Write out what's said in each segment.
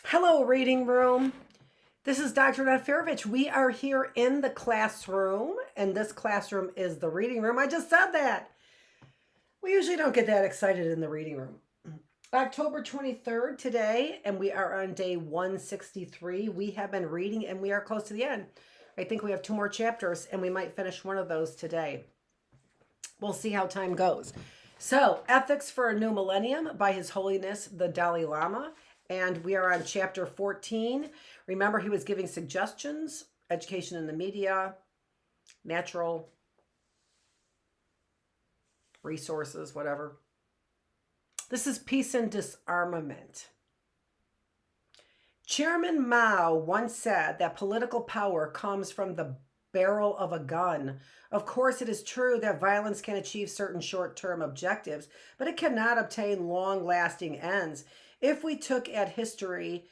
Hello, reading room. This is Dr. Annette Feravich. We are here in the classroom, and this classroom is the reading room. I just said that. We usually don't get that excited in the reading room. October 23rd today, and we are on day 163. We have been reading, and we are close to the end. I think we have 2 more chapters, and we might finish one of those today. We'll see how time goes. So, Ethics for a New Millennium by His Holiness the Dalai Lama. And we are on chapter 14. Remember, he was giving suggestions, education in the media, natural resources, whatever. This is peace and disarmament. Chairman Mao once said that political power comes from the barrel of a gun. Of course, it is true that violence can achieve certain short-term objectives, but it cannot obtain long-lasting ends. If we look at history,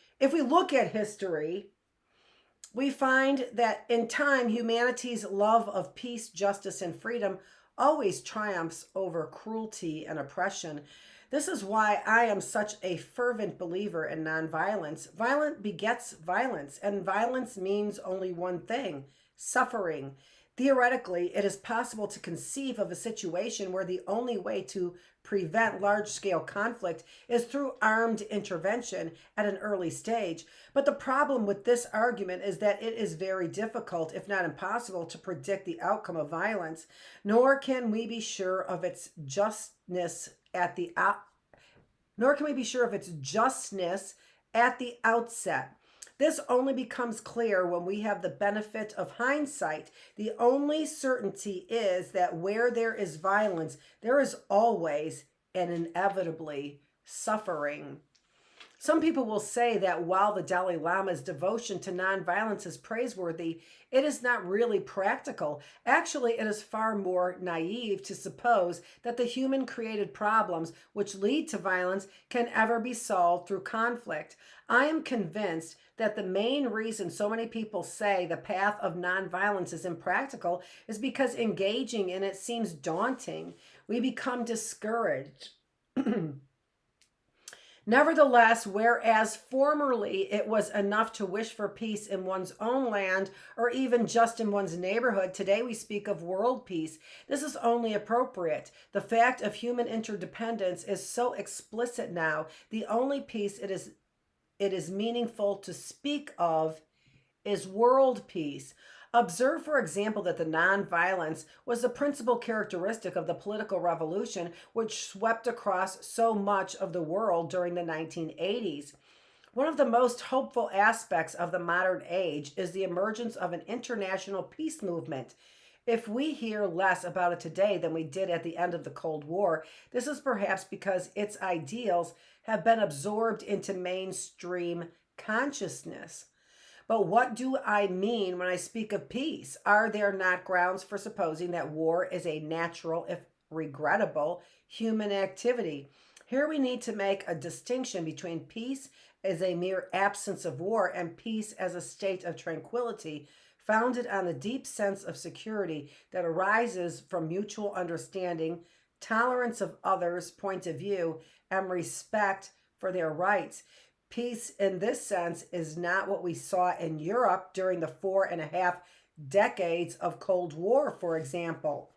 we find that in time, humanity's love of peace, justice, and freedom always triumphs over cruelty and oppression. This is why I am such a fervent believer in nonviolence. Violence begets violence, and violence means only one thing: suffering. Theoretically, it is possible to conceive of a situation where the only way to prevent large-scale conflict is through armed intervention at an early stage. But the problem with this argument is that it is very difficult, if not impossible, to predict the outcome of violence, nor can we be sure of its justness at the outset. This only becomes clear when we have the benefit of hindsight. The only certainty is that where there is violence, there is always and inevitably suffering. Some people will say that while the Dalai Lama's devotion to nonviolence is praiseworthy, it is not really practical. Actually, it is far more naive to suppose that the human-created problems which lead to violence can ever be solved through conflict. I am convinced that the main reason so many people say the path of nonviolence is impractical is because engaging in it seems daunting. We become discouraged. Nevertheless, whereas formerly it was enough to wish for peace in one's own land or even just in one's neighborhood, today we speak of world peace. This is only appropriate. The fact of human interdependence is so explicit now. The only peace it is meaningful to speak of is world peace. Observe, for example, that the nonviolence was the principal characteristic of the political revolution which swept across so much of the world during the 1980s. One of the most hopeful aspects of the modern age is the emergence of an international peace movement. If we hear less about it today than we did at the end of the Cold War, this is perhaps because its ideals have been absorbed into mainstream consciousness. But what do I mean when I speak of peace? Are there not grounds for supposing that war is a natural, if regrettable, human activity? Here we need to make a distinction between peace as a mere absence of war and peace as a state of tranquility founded on a deep sense of security that arises from mutual understanding, tolerance of others' point of view, and respect for their rights. Peace in this sense is not what we saw in Europe during the 4.5 decades of Cold War, for example.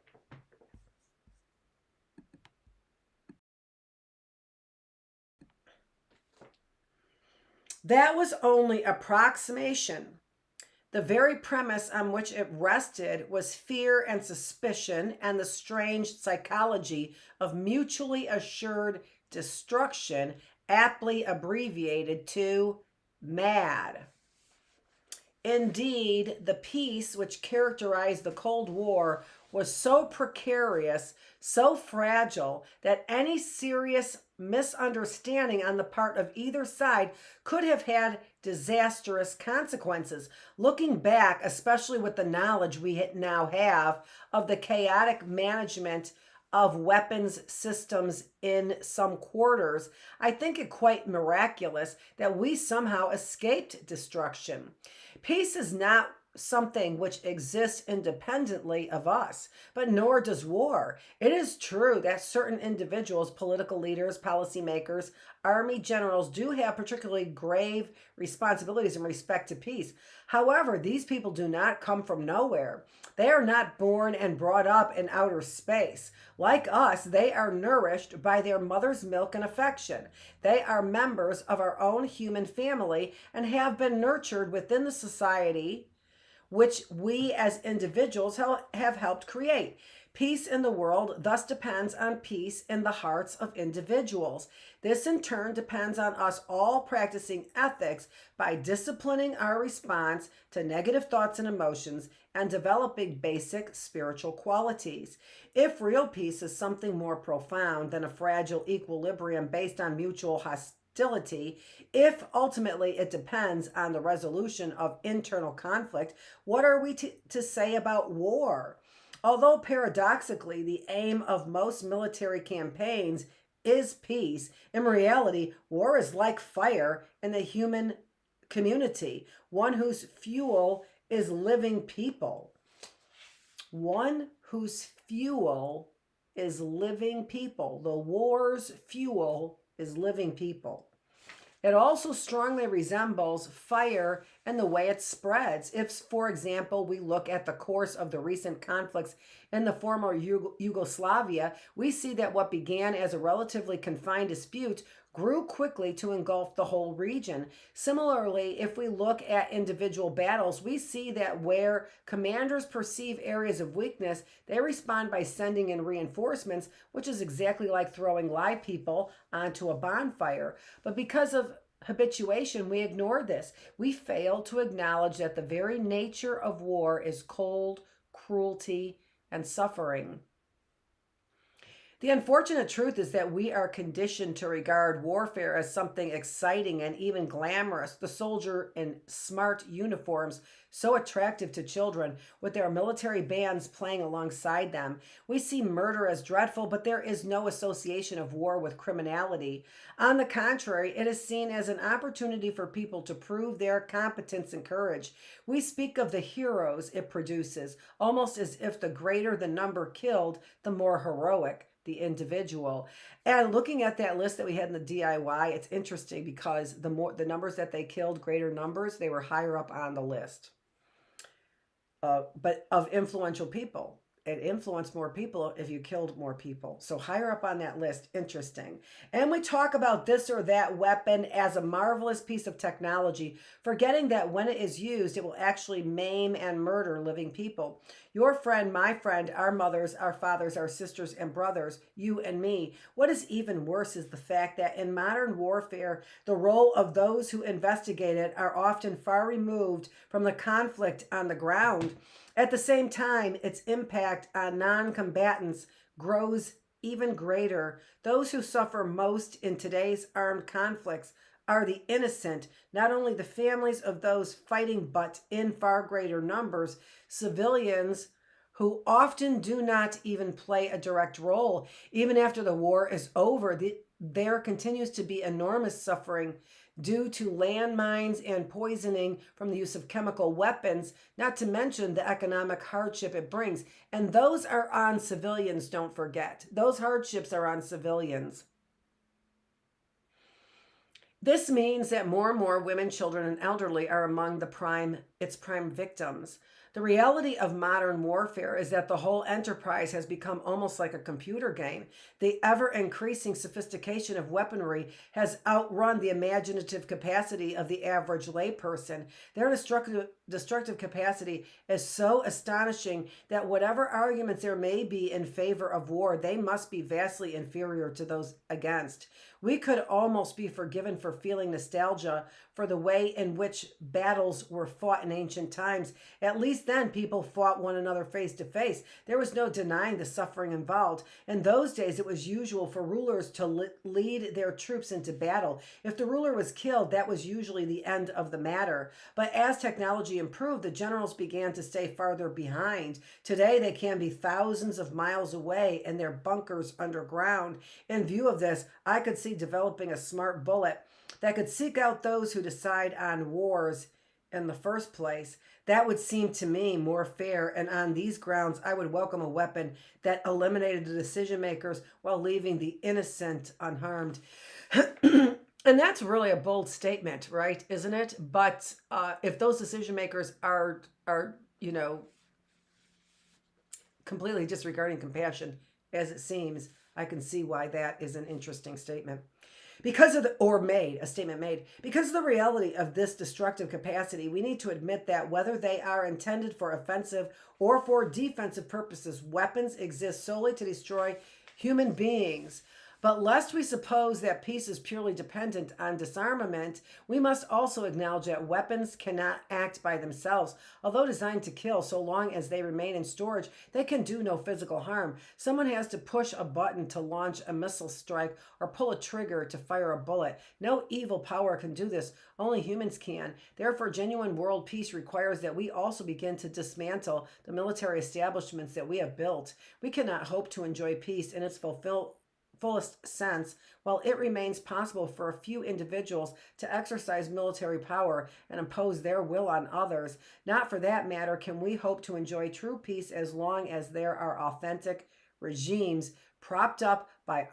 That was only approximation. The very premise on which it rested was fear and suspicion and the strange psychology of mutually assured destruction, aptly abbreviated to MAD. Indeed, the peace which characterized the Cold War was so precarious, so fragile, that any serious misunderstanding on the part of either side could have had disastrous consequences. Looking back, especially with the knowledge we now have of the chaotic management of weapons systems in some quarters, I think it quite miraculous that we somehow escaped destruction. Peace is not something which exists independently of us, but nor does war. It is true that certain individuals, political leaders, policymakers, army generals, do have particularly grave responsibilities in respect to peace. However, these people do not come from nowhere. They are not born and brought up in outer space. Like us, they are nourished by their mother's milk and affection. They are members of our own human family and have been nurtured within the society which we as individuals have helped create. Peace in the world thus depends on peace in the hearts of individuals. This in turn depends on us all practicing ethics by disciplining our response to negative thoughts and emotions and developing basic spiritual qualities. If real peace is something more profound than a fragile equilibrium based on mutual hostility, if ultimately it depends on the resolution of internal conflict, what are we to say about war? Although paradoxically, the aim of most military campaigns is peace, in reality, war is like fire in the human community, one whose fuel is living people. One whose fuel is living people. The war's fuel is living people. It also strongly resembles fire in the way it spreads. If, for example, we look at the course of the recent conflicts in the former Yugoslavia, we see that what began as a relatively confined dispute grew quickly to engulf the whole region. Similarly, if we look at individual battles, we see that where commanders perceive areas of weakness, they respond by sending in reinforcements, which is exactly like throwing live people onto a bonfire. But because of habituation, we ignore this. We fail to acknowledge that the very nature of war is cold, cruelty, and suffering. The unfortunate truth is that we are conditioned to regard warfare as something exciting and even glamorous. The soldier in smart uniforms, so attractive to children, with their military bands playing alongside them. We see murder as dreadful, but there is no association of war with criminality. On the contrary, it is seen as an opportunity for people to prove their competence and courage. We speak of the heroes it produces, almost as if the greater the number killed, the more heroic the individual. And looking at that list that we had in the DIY, it's interesting because the numbers that they killed, greater numbers, they were higher up on the list. But of influential people. It influenced more people if you killed more people. So higher up on that list, interesting. And we talk about this or that weapon as a marvelous piece of technology, forgetting that when it is used, it will actually maim and murder living people. Your friend, my friend, our mothers, our fathers, our sisters and brothers, you and me. What is even worse is the fact that in modern warfare, the role of those who investigate it are often far removed from the conflict on the ground. At the same time, its impact on non-combatants grows even greater. Those who suffer most in today's armed conflicts are the innocent, not only the families of those fighting, but in far greater numbers, civilians who often do not even play a direct role. Even after the war is over, there continues to be enormous suffering due to landmines and poisoning from the use of chemical weapons, not to mention the economic hardship it brings. And those are on civilians, don't forget. Those hardships are on civilians. This means that more and more women, children, and elderly are among its prime victims. The reality of modern warfare is that the whole enterprise has become almost like a computer game. The ever-increasing sophistication of weaponry has outrun the imaginative capacity of the average layperson. Their destructive capacity is so astonishing that whatever arguments there may be in favor of war, they must be vastly inferior to those against. We could almost be forgiven for feeling nostalgia for the way in which battles were fought in ancient times. At least then people fought one another face to face. There was no denying the suffering involved. In those days, it was usual for rulers to lead their troops into battle. If the ruler was killed, that was usually the end of the matter. But as technology improved, the generals began to stay farther behind. Today, they can be thousands of miles away in their bunkers underground. In view of this, I could see developing a smart bullet that could seek out those who decide on wars in the first place. That would seem to me more fair, and on these grounds, I would welcome a weapon that eliminated the decision makers while leaving the innocent unharmed. And that's really a bold statement, right? Isn't it? But if those decision makers are completely disregarding compassion, as it seems, I can see why that is an interesting statement. Because of a statement made, because of the reality of this destructive capacity, we need to admit that whether they are intended for offensive or for defensive purposes, weapons exist solely to destroy human beings. But lest we suppose that peace is purely dependent on disarmament, we must also acknowledge that weapons cannot act by themselves. Although designed to kill, so long as they remain in storage, they can do no physical harm. Someone has to push a button to launch a missile strike or pull a trigger to fire a bullet. No evil power can do this. Only humans can. Therefore, genuine world peace requires that we also begin to dismantle the military establishments that we have built. We cannot hope to enjoy peace in its fullest sense while it remains possible for a few individuals to exercise military power and impose their will on others. Not for that matter can we hope to enjoy true peace as long as there are authentic regimes propped up by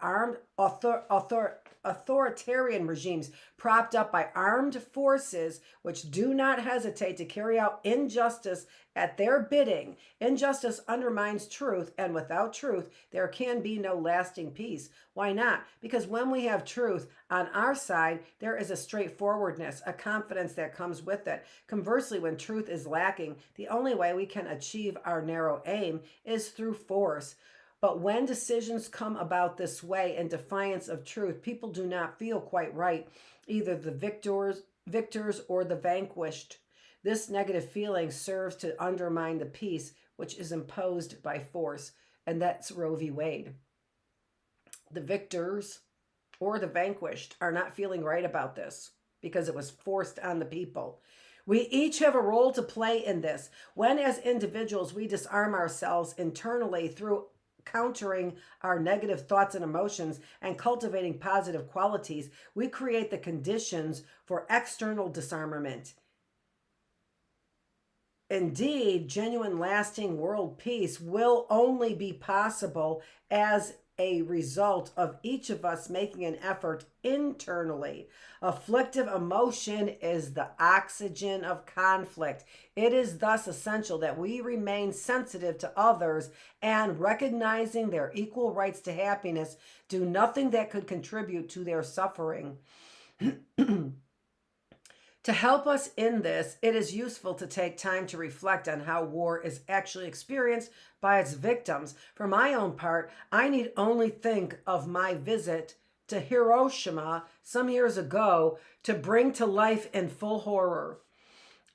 authoritarian regimes propped up by armed forces which do not hesitate to carry out injustice at their bidding. Injustice undermines truth, and without truth, there can be no lasting peace. Why not? Because when we have truth on our side, there is a straightforwardness, a confidence that comes with it. Conversely, when truth is lacking, the only way we can achieve our narrow aim is through force. But when decisions come about this way in defiance of truth, people do not feel quite right, either the victors or the vanquished. This negative feeling serves to undermine the peace which is imposed by force, and that's Roe v. Wade. The victors or the vanquished are not feeling right about this because it was forced on the people. We each have a role to play in this. When, as individuals, we disarm ourselves internally through countering our negative thoughts and emotions and cultivating positive qualities, we create the conditions for external disarmament. Indeed, genuine lasting world peace will only be possible as a result of each of us making an effort internally. Afflictive emotion is the oxygen of conflict. It is thus essential that we remain sensitive to others and, recognizing their equal rights to happiness, do nothing that could contribute to their suffering. To help us in this, it is useful to take time to reflect on how war is actually experienced by its victims. For my own part, I need only think of my visit to Hiroshima some years ago to bring to life in full horror.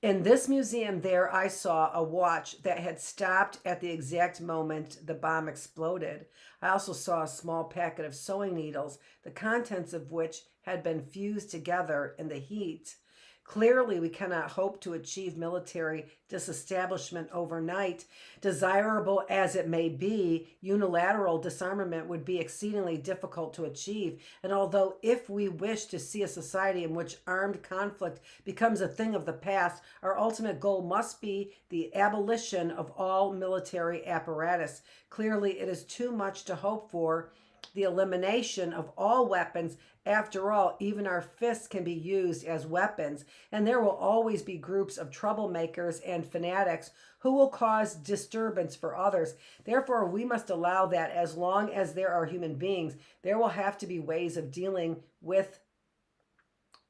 In this museum there, I saw a watch that had stopped at the exact moment the bomb exploded. I also saw a small packet of sewing needles, the contents of which had been fused together in the heat. Clearly, we cannot hope to achieve military disestablishment overnight. Desirable as it may be, unilateral disarmament would be exceedingly difficult to achieve. And although if we wish to see a society in which armed conflict becomes a thing of the past, our ultimate goal must be the abolition of all military apparatus. Clearly, it is too much to hope for the elimination of all weapons. After all, even our fists can be used as weapons, and there will always be groups of troublemakers and fanatics who will cause disturbance for others. Therefore, we must allow that as long as there are human beings, there will have to be ways of dealing with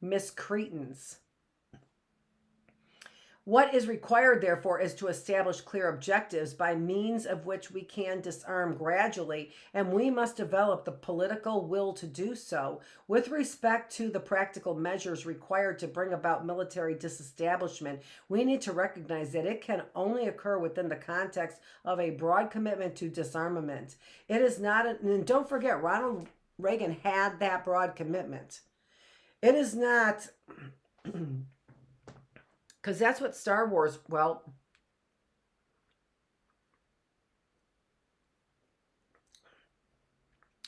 miscreants. What is required, therefore, is to establish clear objectives by means of which we can disarm gradually, and we must develop the political will to do so. With respect to the practical measures required to bring about military disestablishment, we need to recognize that it can only occur within the context of a broad commitment to disarmament. It is not, and don't forget, Ronald Reagan had that broad commitment. It is not... Because that's what Star Wars, well,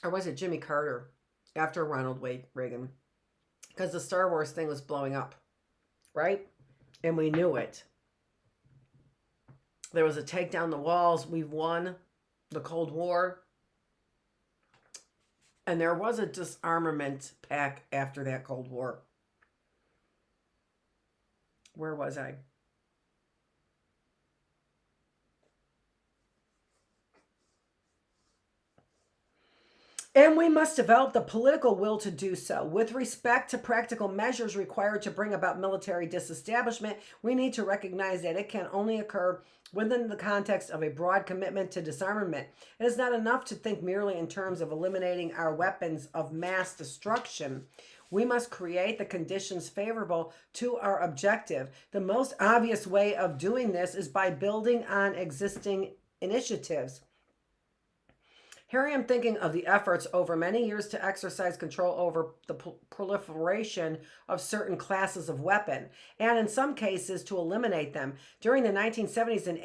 or was it Jimmy Carter after Ronald Reagan? Because the Star Wars thing was blowing up, right? and we knew it. There was a take down the walls. We've won the Cold War. And there was a disarmament pact after that Cold War. Where was I? And we must develop the political will to do so. With respect to practical measures required to bring about military disestablishment, we need to recognize that it can only occur within the context of a broad commitment to disarmament. It is not enough to think merely in terms of eliminating our weapons of mass destruction. We must create the conditions favorable to our objective. The most obvious way of doing this is by building on existing initiatives. Here I am thinking of the efforts over many years to exercise control over the proliferation of certain classes of weapon, and in some cases to eliminate them. During the 1970s and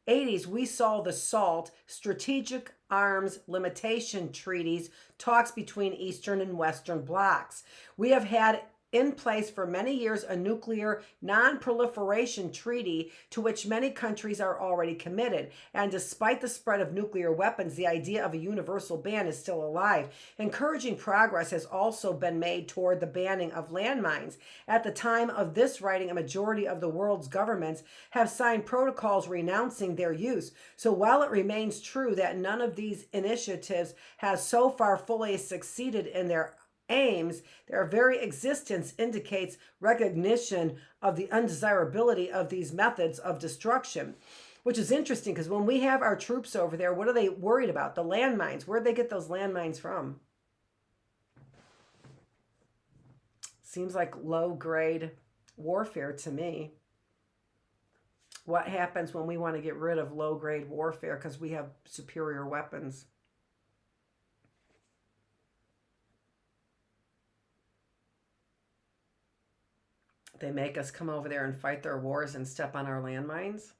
80s, we saw the SALT, Strategic Arms Limitation Treaties, talks between Eastern and Western blocs. We have had in place for many years a nuclear non-proliferation treaty to which many countries are already committed. And despite the spread of nuclear weapons, the idea of a universal ban is still alive. Encouraging progress has also been made toward the banning of landmines. At the time of this writing, a majority of the world's governments have signed protocols renouncing their use. So while it remains true that none of these initiatives has so far fully succeeded in their aims, their very existence indicates recognition of the undesirability of these methods of destruction. Which is interesting because when we have our troops over there, what are they worried about? The landmines. Where'd they get those landmines from? Seems like low-grade warfare to me. What happens when we want to get rid of low-grade warfare because we have superior weapons? They make us come over there and fight their wars and step on our landmines.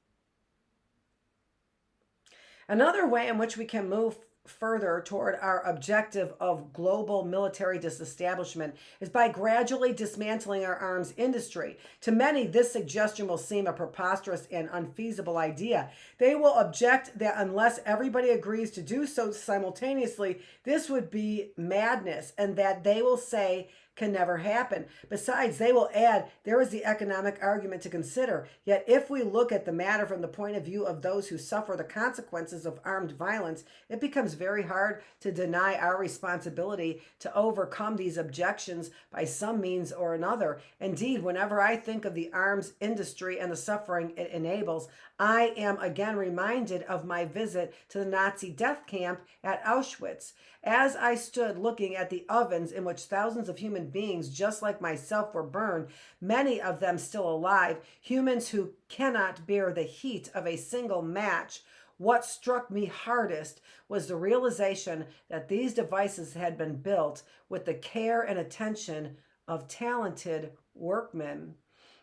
Another way in which we can move further toward our objective of global military disestablishment is by gradually dismantling our arms industry. To many, this suggestion will seem a preposterous and unfeasible idea. They will object that unless everybody agrees to do so simultaneously, this would be madness, and that they will say can never happen. Besides, they will add, there is the economic argument to consider. Yet if we look at the matter from the point of view of those who suffer the consequences of armed violence, it becomes very hard to deny our responsibility to overcome these objections by some means or another. Indeed, whenever I think of the arms industry and the suffering it enables, I am again reminded of my visit to the Nazi death camp at Auschwitz. As I stood looking at the ovens in which thousands of human beings just like myself were burned, many of them still alive, humans who cannot bear the heat of a single match, what struck me hardest was the realization that these devices had been built with the care and attention of talented workmen.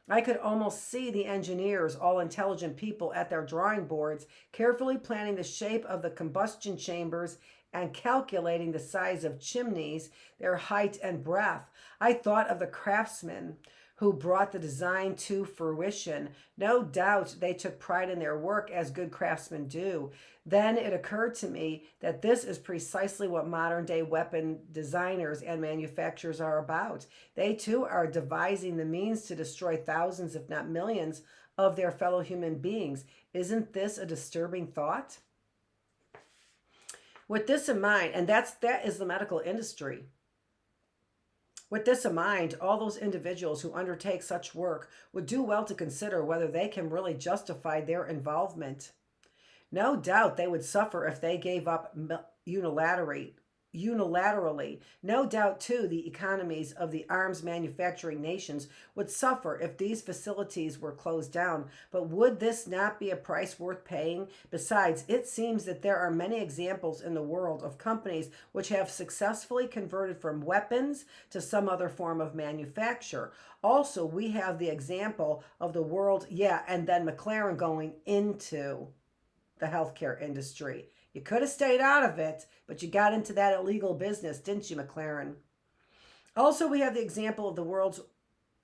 I could almost see the engineers, all intelligent people, at their drawing boards, carefully planning the shape of the combustion chambers and calculating the size of chimneys, their height and breadth. I thought of the craftsmen who brought the design to fruition. No doubt they took pride in their work, as good craftsmen do. Then it occurred to me that this is precisely what modern day weapon designers and manufacturers are about. They too are devising the means to destroy thousands, if not millions, of their fellow human beings. Isn't this a disturbing thought? With this in mind, and that is the medical industry. With this in mind, all those individuals who undertake such work would do well to consider whether they can really justify their involvement. No doubt they would suffer if they gave up unilaterally. No doubt, too, the economies of the arms manufacturing nations would suffer if these facilities were closed down. But would this not be a price worth paying? Besides, it seems that there are many examples in the world of companies which have successfully converted from weapons to some other form of manufacture. Also, we have the example of the world, and then McLaren going into the healthcare industry. You could have stayed out of it, but you got into that illegal business, didn't you, McLaren? Also, we have the example of the world's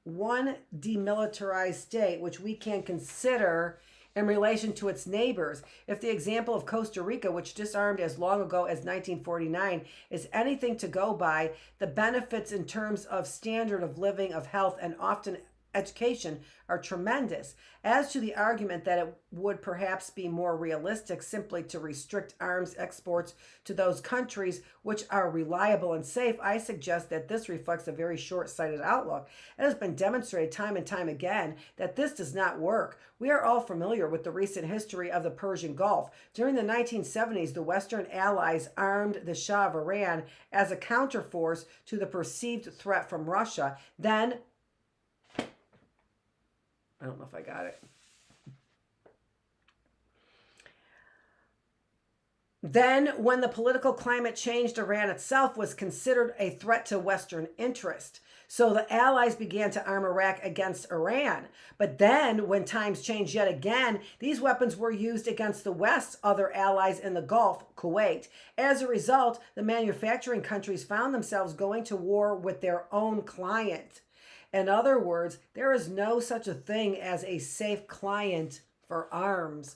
one demilitarized state which we can consider in relation to its neighbors. If the example of Costa Rica, which disarmed as long ago as 1949, is anything to go by, the benefits in terms of standard of living, of health, and often education are tremendous. As to the argument that it would perhaps be more realistic simply to restrict arms exports to those countries which are reliable and safe, I suggest that this reflects a very short-sighted outlook. It has been demonstrated time and time again that this does not work. We are all familiar with the recent history of the Persian Gulf. During the 1970s, the Western Allies armed the Shah of Iran as a counterforce to the perceived threat from Russia. Then, I don't know if I got it. Then, when the political climate changed, Iran itself was considered a threat to Western interest. So the Allies began to arm Iraq against Iran. But then, when times changed yet again, these weapons were used against the West's other allies in the Gulf, Kuwait. As a result, the manufacturing countries found themselves going to war with their own client. In other words, there is no such a thing as a safe client for arms.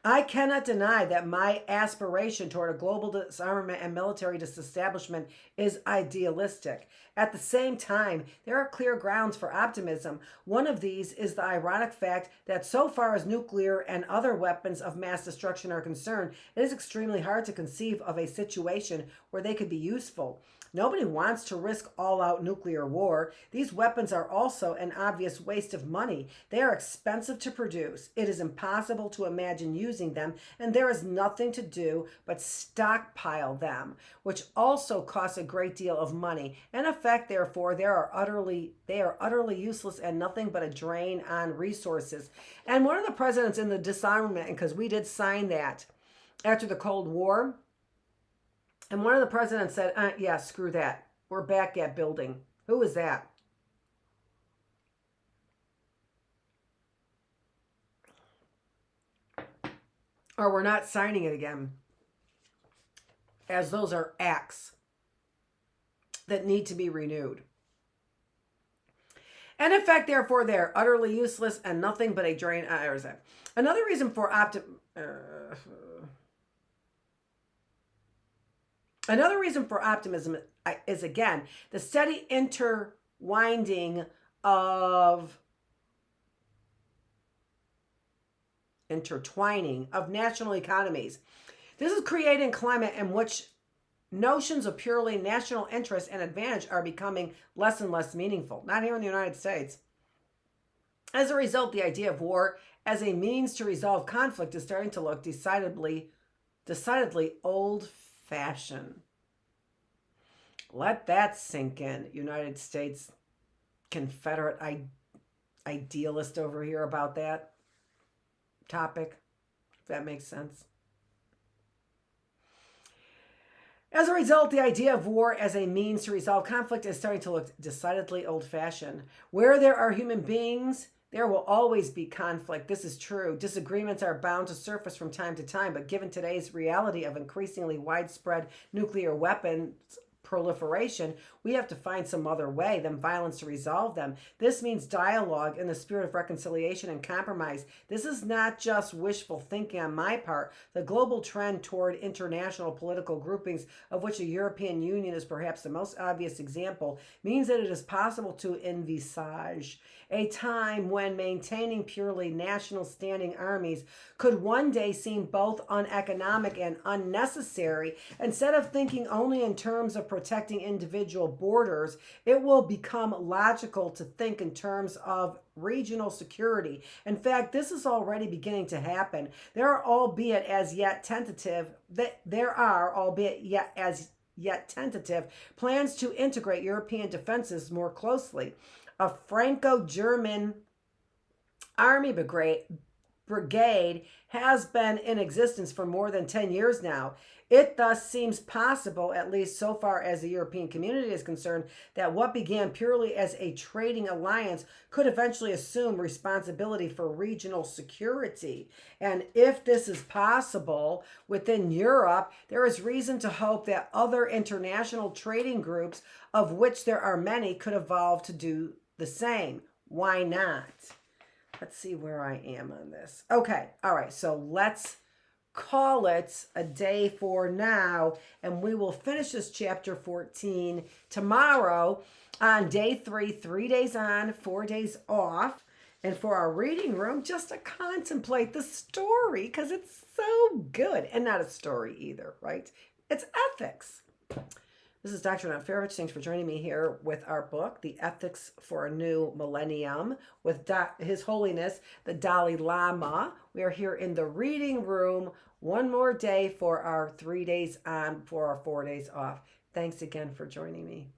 I cannot deny that my aspiration toward a global disarmament and military disestablishment is idealistic. At the same time, there are clear grounds for optimism. One of these is the ironic fact that so far as nuclear and other weapons of mass destruction are concerned, it is extremely hard to conceive of a situation where they could be useful. Nobody wants to risk all-out nuclear war. These weapons are also an obvious waste of money. They are expensive to produce. It is impossible to imagine using them, and there is nothing to do but stockpile them, which also costs a great deal of money. In effect, therefore, they are utterly useless and nothing but a drain on resources. And one of the presidents in the disarmament, because we did sign that after the Cold War, and one of the presidents said, yeah, screw that. We're back at building. Who was that? Or we're not signing it again. As those are acts that need to be renewed. And in fact, therefore, they're utterly useless and nothing but a drain. Another reason for Another reason for optimism is, again, the steady intertwining of national economies. This is creating a climate in which notions of purely national interest and advantage are becoming less and less meaningful, not here in the United States. As a result, the idea of war as a means to resolve conflict is starting to look decidedly old-fashioned. Let that sink in, United States Confederate idealist over here about that topic, if that makes sense. As a result, the idea of war as a means to resolve conflict is starting to look decidedly old-fashioned. Where there are human beings, there will always be conflict. This is true. Disagreements are bound to surface from time to time, but given today's reality of increasingly widespread nuclear weapons proliferation, we have to find some other way than violence to resolve them. This means dialogue in the spirit of reconciliation and compromise. This is not just wishful thinking on my part. The global trend toward international political groupings, of which the European Union is perhaps the most obvious example, means that it is possible to envisage a time when maintaining purely national standing armies could one day seem both uneconomic and unnecessary. Instead of thinking only in terms of protecting individual borders, it will become logical to think in terms of regional security. In fact, this is already beginning to happen. There are, albeit as yet tentative, plans to integrate European defenses more closely. A Franco-German army brigade has been in existence for more than 10 years now. It thus seems possible, at least so far as the European community is concerned, that what began purely as a trading alliance could eventually assume responsibility for regional security. And if this is possible within Europe, there is reason to hope that other international trading groups, of which there are many, could evolve to do the same. Why not? Let's see where I am on this. Okay. All right. So let's call it a day for now, and we will finish this chapter 14 tomorrow on day 3, 3 days on, 4 days off. And for our reading room, just to contemplate the story, because it's so good. And not a story either, right? It's ethics. This is Dr. Annette Feravich. Thanks for joining me here with our book, The Ethics for a New Millennium, with His Holiness, the Dalai Lama. We are here in the reading room one more day for our 3 days on, for our 4 days off. Thanks again for joining me.